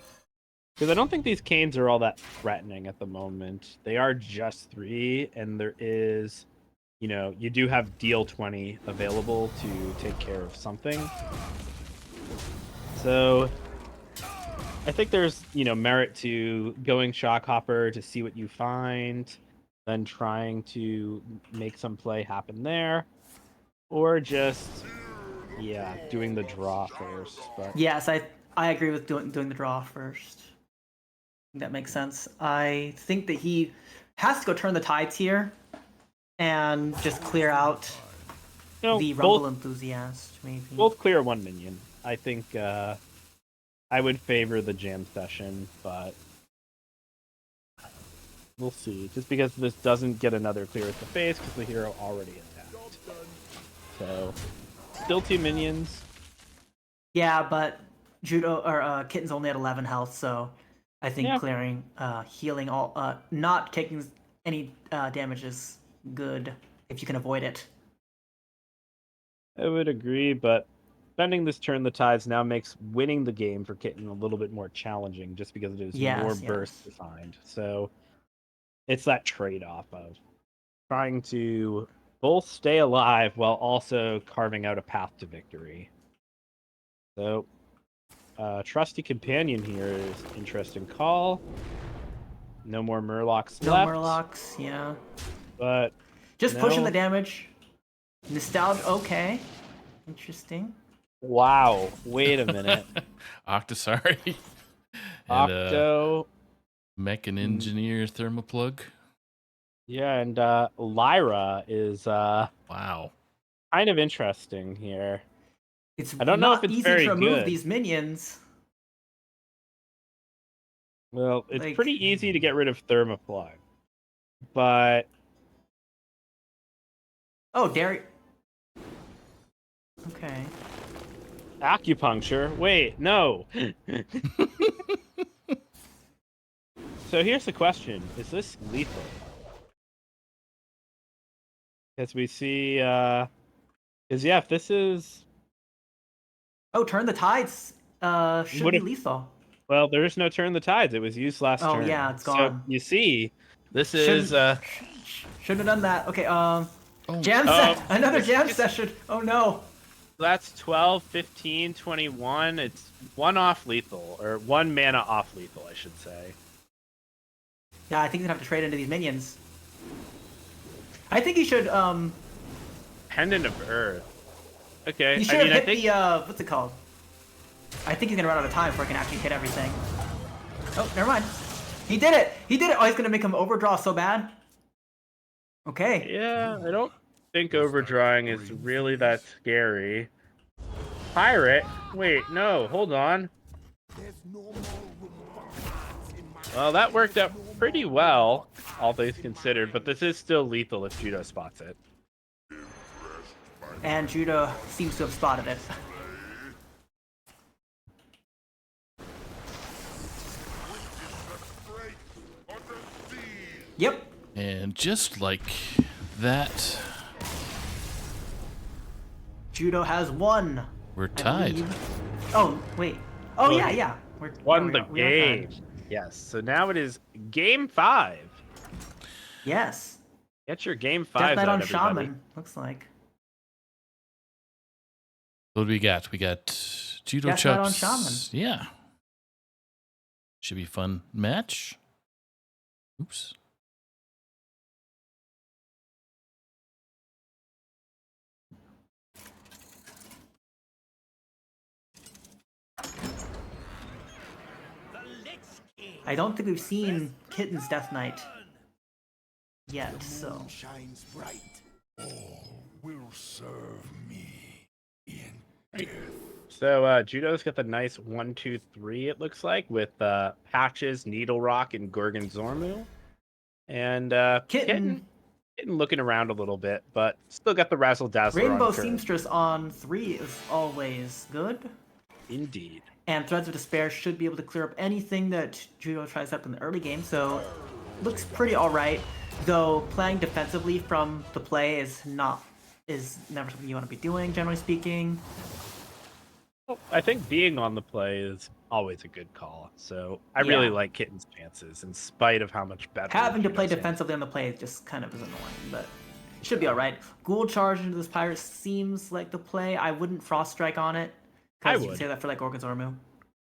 Because I don't think these canes are all that threatening at the moment. They are just 3, and there is, you do have deal 20 available to take care of something. So I think there's, merit to going Shock Hopper to see what you find, then trying to make some play happen there, or just, doing the draw first. But Yes, I agree with doing the draw first. That makes sense. I think that he has to go turn the tides here and just clear out the Rumble Enthusiast, maybe. both clear 1 minion. I think I would favor the jam session, but we'll see. Just because this doesn't get another clear at the face because the hero already attacked. So, still 2 minions. Yeah, but Judo or Kitten's only at 11 health, so I think Yeah. clearing, healing all, not taking any damage is good if you can avoid it. I would agree, but spending this turn the tides now makes winning the game for Kitten a little bit more challenging just because it is more burst defined. So it's that trade-off of trying to both stay alive while also carving out a path to victory. So Trusty Companion here is interesting call. No more Murlocs No left. Murlocs, yeah. But Just pushing no. the damage. Nostalgia, okay. Interesting. wow, wait a minute. Octosari. and Octo, Mech and Engineer Thermoplug. yeah, and Lyra is Wow. kind of interesting here. It's I don't know not if it's easy very to remove good. these minions. Well, it's Like- pretty easy to get rid of Thermoplug, but Oh, Derry. Okay. acupuncture. Wait, no. So here's the question: is this lethal? As we see, if this is Oh, turn the tides. Should What be if- lethal. well, there is no turn the tides. It was used last Oh, turn. yeah, it's So gone. you see, this Shouldn't- is Shouldn't have done that. Okay. Oh, Jam Oh, another jam it's- session. Oh no. that's 12, 15, 21. It's 1 off lethal, or 1 mana off lethal, I should say. Yeah, I think he's gonna have to trade into these minions. I think he should Pendant of Earth. Okay. he I should mean, have I hit think the what's it called? I think he's gonna run out of time before I can actually hit everything. Oh, never mind. He did it! He did it! Oh, he's gonna make him overdraw so bad. Okay. yeah, I don't think overdrawing is really that scary. Pirate? Wait, no, hold on. Well, that worked out pretty well, all things considered, but this is still lethal if Judo spots it. And Judo seems to have spotted it. Yep. And just like that, Judo has won. we're I tied. believe. Oh, wait. Oh, Well, yeah, he yeah. Won the we are game. tied. Yes, so now it is game 5. Yes. Get your game Death 5s Knight out, on everybody. Shaman, looks like. What do we got? We got Judo Death Knight on Chops. Yeah. Should be a fun match. Oops. I don't think we've seen Kitten's Death Knight yet, so. Shines bright. All will serve me in So Judo's got the nice 1-2-3, it looks like, with Patches, Needle Rock, and Gorgonzormu. And Kitten, Kitten looking around a little bit, but still got the Razzle Dazzler Rainbow on curve. Seamstress on 3 is always good. Indeed. And Threads of Despair should be able to clear up anything that Judo tries up in the early game, so looks pretty alright. Though playing defensively from the play is never something you want to be doing, generally speaking. Well, I think being on the play is always a good call. So I really Yeah. like Kitten's chances, in spite of how much better Having to play Judo's defensively on the play just kind of is annoying, but it should be alright. Ghoul charge into this pirate seems like the play. I wouldn't Frost Strike on it. I Because you can would. say that for like Gorgonzormu.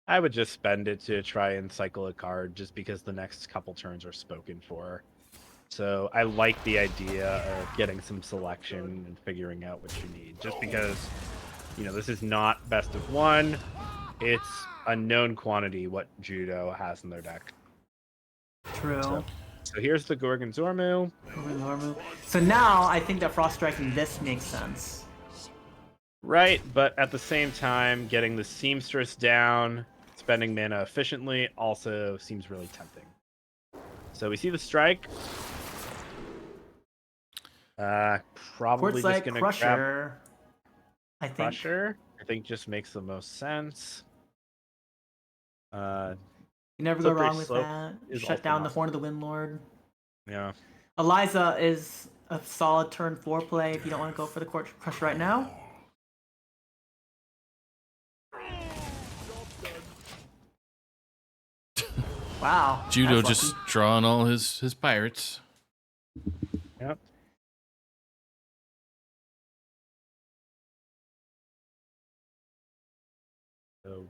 I would just spend it to try and cycle a card, just because the next couple turns are spoken for. So I like the idea of getting some selection and figuring out what you need. Just because, this is not best of 1. It's a known quantity what Judo has in their deck. True. So here's the Gorgonzormu. So now I think that Frost Striking this makes sense. Right, but at the same time, getting the Seamstress down, spending mana efficiently, also seems really tempting. So we see the strike. Probably Quartz just like gonna grab Crusher. I think. Crusher. I think just makes the most sense. You never go Slippery wrong with Slope that. is Shut also down the awesome. Horn of the Windlord. Yeah. Eliza is a solid turn 4 play if you don't want to go for the Quartz Crusher right now. Wow. Judo that's just lucky. drawing all his pirates. Yep. So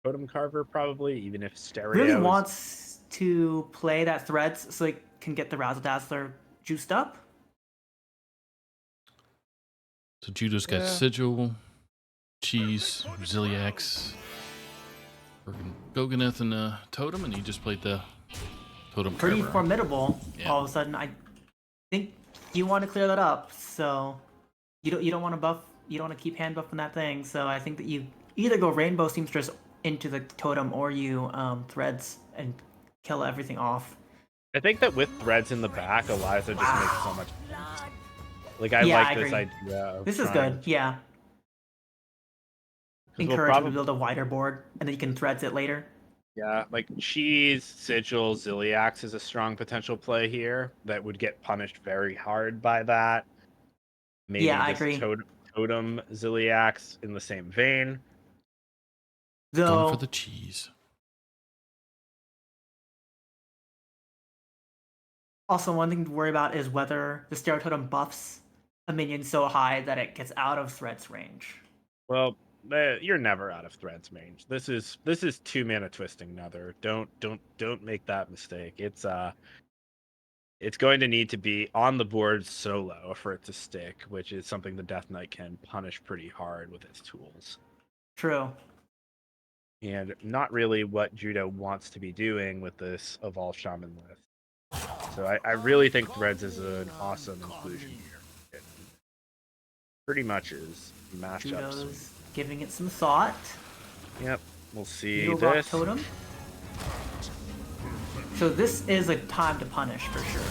Totem Carver probably, even if Stereo really is- wants to play that Threads so he can get the Razzle Dazzler juiced up. So Judo's got Yeah. Sigil, Cheese, Ziliax, Goganeth, and Totem, and he just played the Totem Pretty Carver. formidable. Yeah. All of a sudden, I think you want to clear that up. So you don't want to buff. You don't want to keep hand buffing that thing. So I think that you either go Rainbow Seamstress into the Totem or you Threads and kill everything off. I think that with Threads in the back, Eliza just makes so much sense. Like, I Yeah, like I this agree. idea of This is trying good. Yeah. we'll Encourage him to probably- build a wider board, and then you can Threads it later. Yeah, like Cheese, Sigil, Ziliax is a strong potential play here that would get punished very hard by that. Maybe Yeah, I this agree. Totem Ziliax in the same vein. Though Going for the cheese. also one thing to worry about is whether the Stereo Totem buffs a minion so high that it gets out of Threads range. Well, you're never out of Threads range. This is 2 mana twisting Nether. Don't make that mistake. It's it's going to need to be on the board solo for it to stick, which is something the Death Knight can punish pretty hard with its tools. True. And not really what Judo wants to be doing with this Evolve Shaman list. So I really think Threads is an awesome inclusion here. It pretty much is matchups. Judo's giving it some thought. Yep, we'll see Judo Rock this. Totem. So this is a time to punish for sure.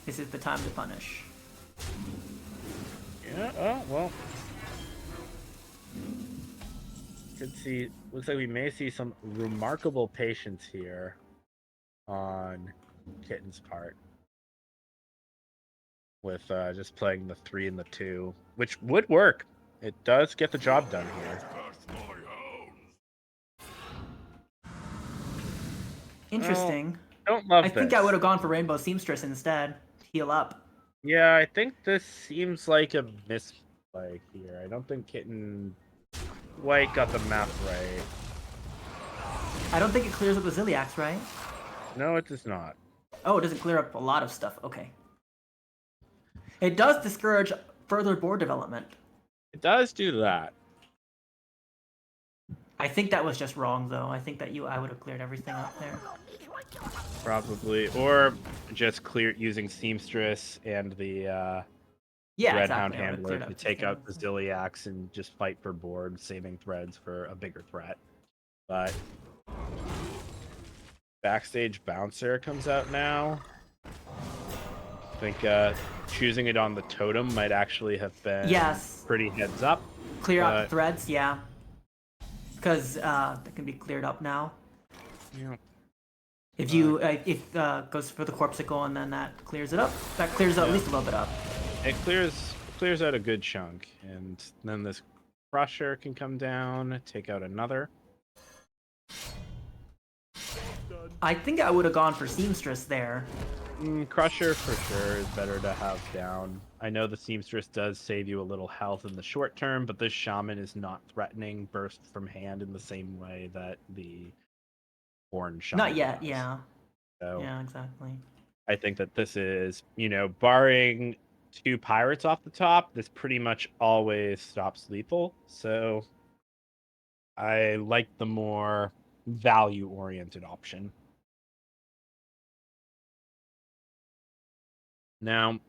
This is the time to punish. Yeah, oh, well. Could see, looks like we may see some remarkable patience here on Kitten's part. With just playing the 3 and the 2, which would work. It does get the job done here. Interesting. Don't love I this. think I would have gone for Rainbow Seamstress instead. Heal up. Yeah, I think this seems like a misplay here. I don't think Kitten White got the map right. I don't think it clears up the Ziliax, right? No, it does not. Oh, it doesn't clear up a lot of stuff. Okay. It does discourage further board development. It does do that. I think that was just wrong, though. I think that I would have cleared everything up there. Probably. Or just clear using Seamstress and the Yeah, Red exactly. Hound I would've Handler cleared to up take out the everything. Ziliax and just fight for board, saving Threads for a bigger threat. But Backstage Bouncer comes out now. I think choosing it on the totem might actually have been Yes. pretty heads up. Clear out the threads, yeah. Because that can be cleared up now. Yeah. If you goes for the Corpsicle and then that clears it up, that clears it at least a little bit up. It clears out a good chunk, and then this Crusher can come down, take out another. I think I would have gone for Seamstress there. Crusher for sure is better to have down. I know the Seamstress does save you a little health in the short term, but this Shaman is not threatening burst from hand in the same way that the Horn Shaman Not yet, does. yeah. So Yeah, exactly. I think that this is, barring 2 pirates off the top, this pretty much always stops lethal. So I like the more value-oriented option. Now,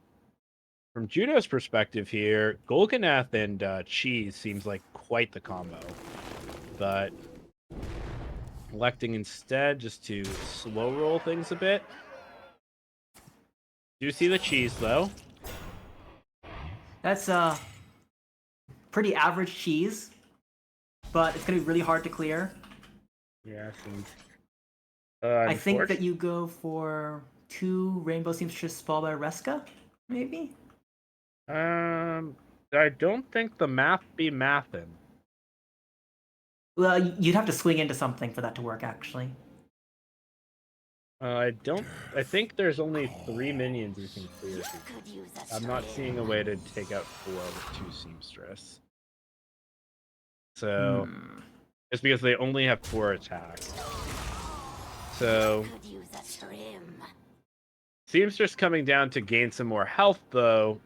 from Judo's perspective here, Golganath and Cheese seems like quite the combo. But electing instead just to slow roll things a bit. Do see the Cheese, though. That's pretty average cheese, but it's gonna be really hard to clear. Yes, and I think that you go for 2 Rainbow Seamstress Fall by Reska, maybe? I don't think the math be mathin'. Well, you'd have to swing into something for that to work, actually. I think there's only 3 minions you can clear. I'm not seeing a way to take out 4 with 2 Seamstress. So, it's because they only have 4 attacks. So, Seamstress coming down to gain some more health, though,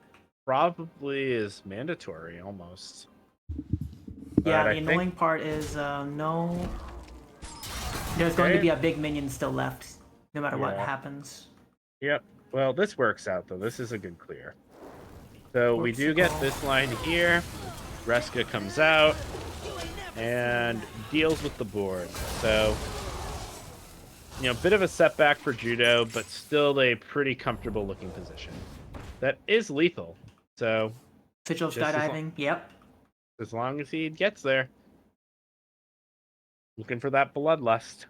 probably is mandatory, almost. Yeah, But the annoying part is, no... There's going to be a big minion still left, no matter what happens. Yep. Well, this works out, though. This is a good clear. So we do get this line here. Reska comes out and deals with the board. So, bit of a setback for Judo, but still a pretty comfortable looking position. That is lethal. So, Sigil skydiving, yep. As long as he gets there. Looking for that bloodlust.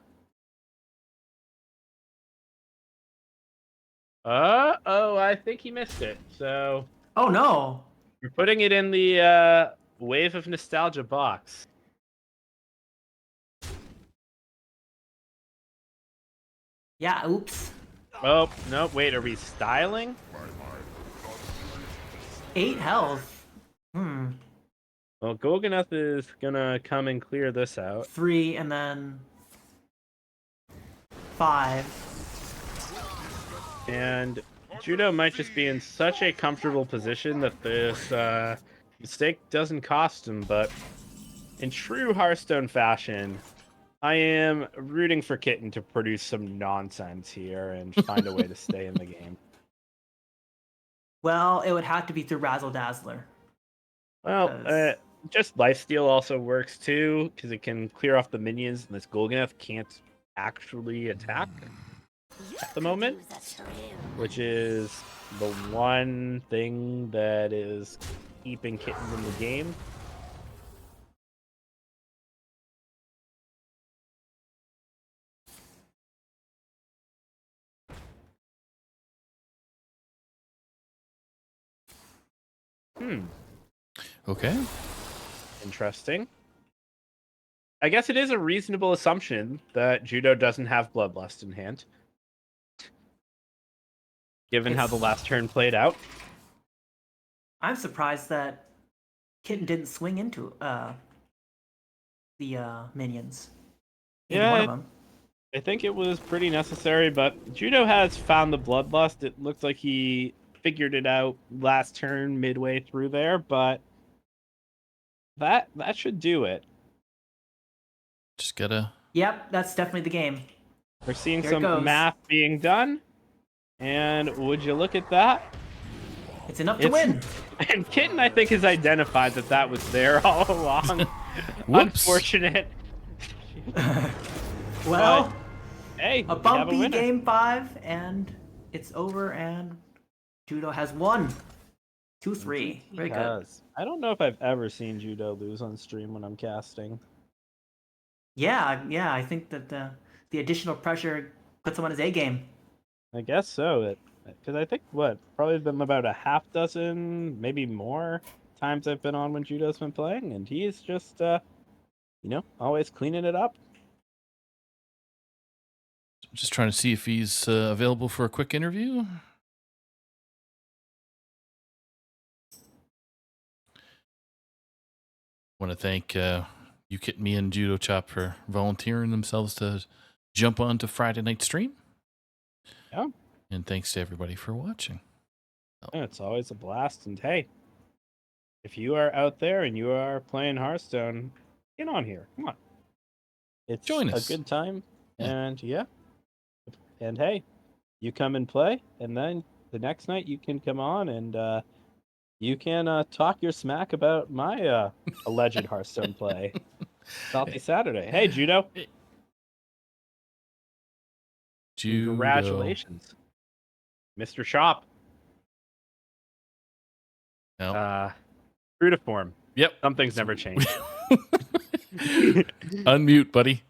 Oh, I think he missed it. So. Oh no! You're putting it in the Wave of Nostalgia box. Yeah, oops. Oh, no, wait, are we styling? 8 health. Well, Golganath is gonna come and clear this out. 3 and then 5. And Judo might just be in such a comfortable position that this mistake doesn't cost him, but in true Hearthstone fashion, I am rooting for Kitten to produce some nonsense here and find a way to stay in the game. Well, it would have to be through Razzle Dazzler. Well, 'Cause- just lifesteal also works too, because it can clear off the minions, and this Golganeth can't actually attack at the moment, which is the one thing that is keeping Kitten in the game. Okay. Interesting. I guess it is a reasonable assumption that Judo doesn't have Bloodlust in hand, given how the last turn played out. I'm surprised that Kitten didn't swing into the minions. Either one of them. I think it was pretty necessary, but Judo has found the Bloodlust. It looks like he figured it out last turn, midway through there, but that should do it. Just gotta. Yep, that's definitely the game. We're seeing Here it some goes. math being done, and would you look at that? It's enough to win. And Kitten, I think, has identified that was there all along. Whoops. Unfortunate. Well, Hey, a we have bumpy winner. game 5, and it's over, and Judo has won. 2-3. Very good. Because I don't know if I've ever seen Judo lose on stream when I'm casting. Yeah, I think that the additional pressure puts him on his A game. I guess so. Because I think, probably been about a half dozen, maybe more times I've been on when Judo's been playing, and he's just, always cleaning it up. Just trying to see if he's available for a quick interview. Want to thank you, Kit, me, and Judo Chop for volunteering themselves to jump on to Friday night stream. Yeah. And thanks to everybody for watching. Yeah, it's always a blast. And hey, if you are out there and you are playing Hearthstone, get on here. Come on. It's Join us. a good time. Yeah. And yeah. And hey, you come and play, and then the next night you can come on and you can talk your smack about my alleged Hearthstone play. Salty Saturday. Hey, Judo. Judo. Congratulations, Mr. Shop. No. True to form. Yep. Something's never changed. Unmute, buddy.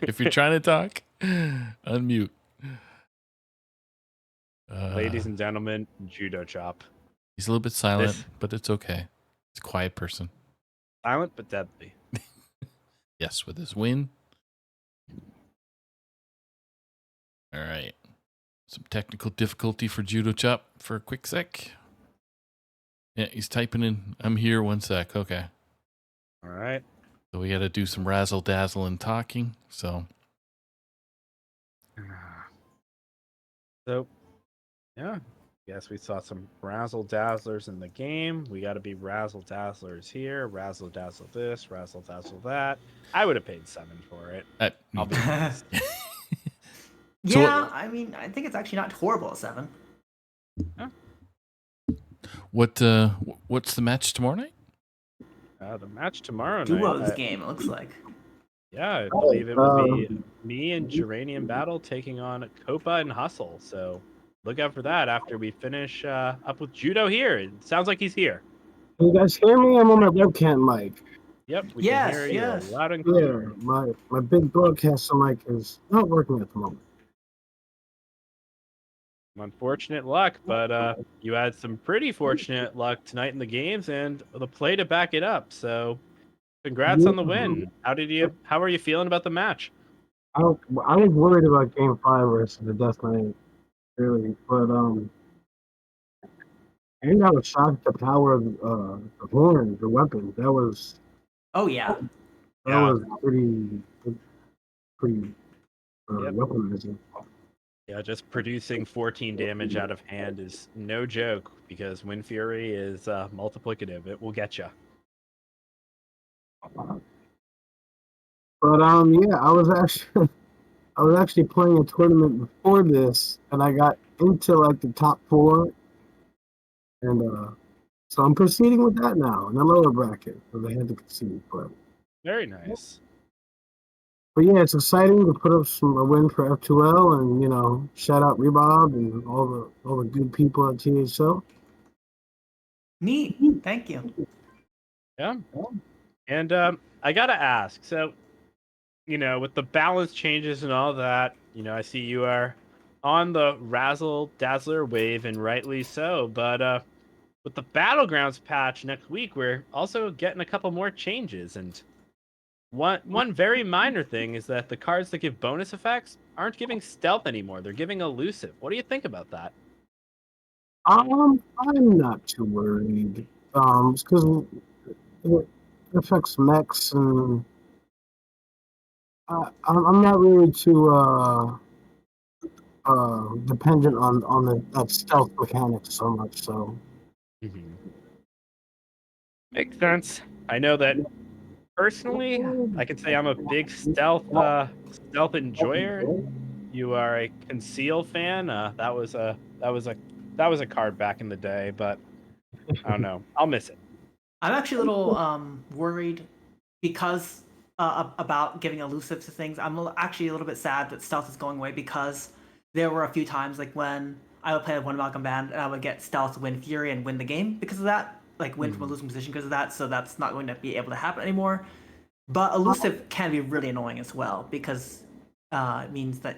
If you're trying to talk, unmute. Ladies and gentlemen, Judo Chop. He's a little bit silent, but it's okay. He's a quiet person. Silent but deadly. Yes, with his win. All right. Some technical difficulty for Judo Chop for a quick sec. Yeah, he's typing in, I'm here, 1 sec. Okay. All right. So we got to do some razzle dazzle and talking. So, Yeah. Guess we saw some razzle dazzlers in the game. We got to be razzle dazzlers here. Razzle dazzle this. Razzle dazzle that. I would have paid 7 for it. I'll be honest. So Yeah, I mean, I think it's actually not horrible at 7. what's the match tomorrow night? The match tomorrow Duo's night. game, it looks like. Yeah, I believe it would be me and Geranium Battle taking on Copa and Hustle. So look out for that after we finish up with Judo here. It sounds like he's here. Can you guys hear me? I'm on my webcam mic. Yep, we Yes, can hear you yes. loud and Yeah, clear. my big broadcaster mic is not working at the moment. Unfortunate luck, but you had some pretty fortunate luck tonight in the games and the play to back it up. So congrats on the win. How are you feeling about the match? I was worried about Game 5 versus the Death Knight, really, but and I was shocked at the power of the horn, the weapon. That was Oh, yeah. pretty Yep. weaponizing. Yeah, just producing 14 damage out of hand is no joke because Wind Fury is multiplicative. It will get you. But yeah, I was actually playing a tournament before this, and I got into like the top 4, and so I'm proceeding with that now in the lower bracket, because I had to concede. Very nice. But yeah, it's exciting to put up a win for F2L, and shout out Rebob and all the good people at THL. Neat. Thank you. Yeah. And I got to ask, so, with the balance changes and all that, I see you are on the Razzle Dazzler wave, and rightly so. But with the Battlegrounds patch next week, we're also getting a couple more changes. And one very minor thing is that the cards that give bonus effects aren't giving stealth anymore. They're giving elusive. What do you think about that? I'm not too worried. Because it affects mechs, and I'm not really too dependent on that stealth mechanic so much. So Makes sense. I know that personally, I can say I'm a big stealth enjoyer. You are a conceal fan. That was a card back in the day, but I don't know. I'll miss it. I'm actually a little worried because about giving elusive to things. Actually a little bit sad that stealth is going away because there were a few times like when I would play one Malcolm Band and I would get stealth, win Fury, and win the game because of that. Like win from a losing position because of that. So that's not going to be able to happen anymore. But elusive can be really annoying as well because it means that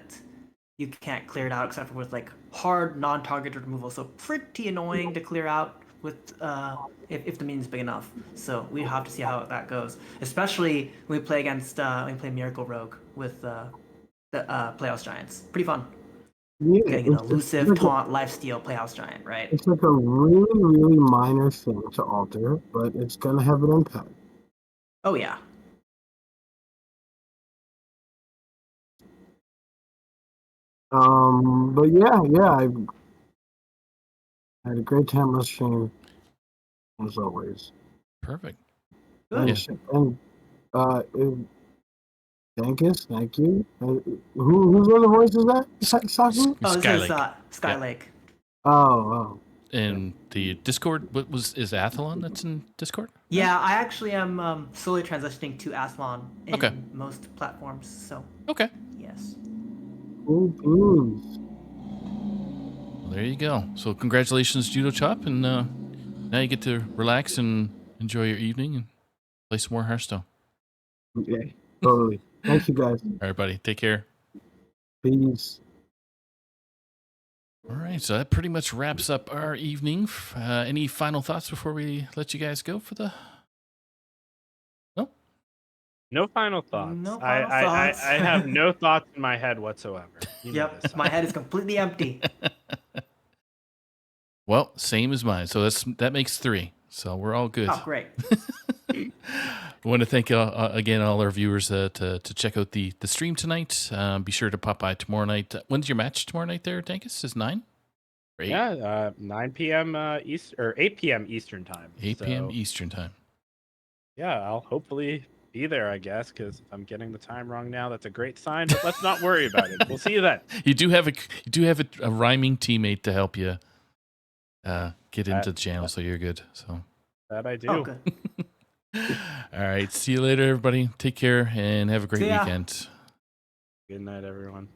you can't clear it out except for with like hard non-targeted removal. So pretty annoying to clear out with if the means is big enough. So we have to see how that goes, especially when we play against when we play Miracle Rogue with the Playhouse Giants. Pretty fun. yeah, Getting an elusive taunt lifesteal Playhouse Giant, right? it's like a really, really minor thing to alter, but it's gonna have an impact. Oh yeah. But yeah, I had a great time on stream, as always. Perfect. Good. And Dankus, thank you. Whose other voice is that? Saku? Oh, this is Skylake. Skylake. Oh. In the Discord, is Athlon that's in Discord? Yeah, I actually am slowly transitioning to Athlon in Okay. most platforms. So Okay. yes. Cool beans. Well, there you go. So congratulations, Judo Chop, and now you get to relax and enjoy your evening and play some more Hearthstone. Yeah, totally. Thank you, guys. All right, buddy. Take care. Peace. All right, so that pretty much wraps up our evening. Any final thoughts before we let you guys go for the? No. No final thoughts. No final thoughts. I have no thoughts in my head whatsoever. You know Yep, this. my head is completely empty. Well, same as mine. So that makes 3. So we're all good. Oh, great. I want to thank again all our viewers to check out the stream tonight. Be sure to pop by tomorrow night. When's your match tomorrow night there, Dankus? Is 9? Or 8? Yeah, 9 p.m. East or 8 p.m. Eastern time. 8 p.m. Eastern time. Yeah, I'll hopefully be there, I guess, because if I'm getting the time wrong now, that's a great sign. But let's not worry about it. We'll see you then. You do have a rhyming teammate to help you get into the channel, so you're good. So that I do. Oh, good. all right, see you later, everybody. Take care and have a great See ya. weekend. Good night, everyone.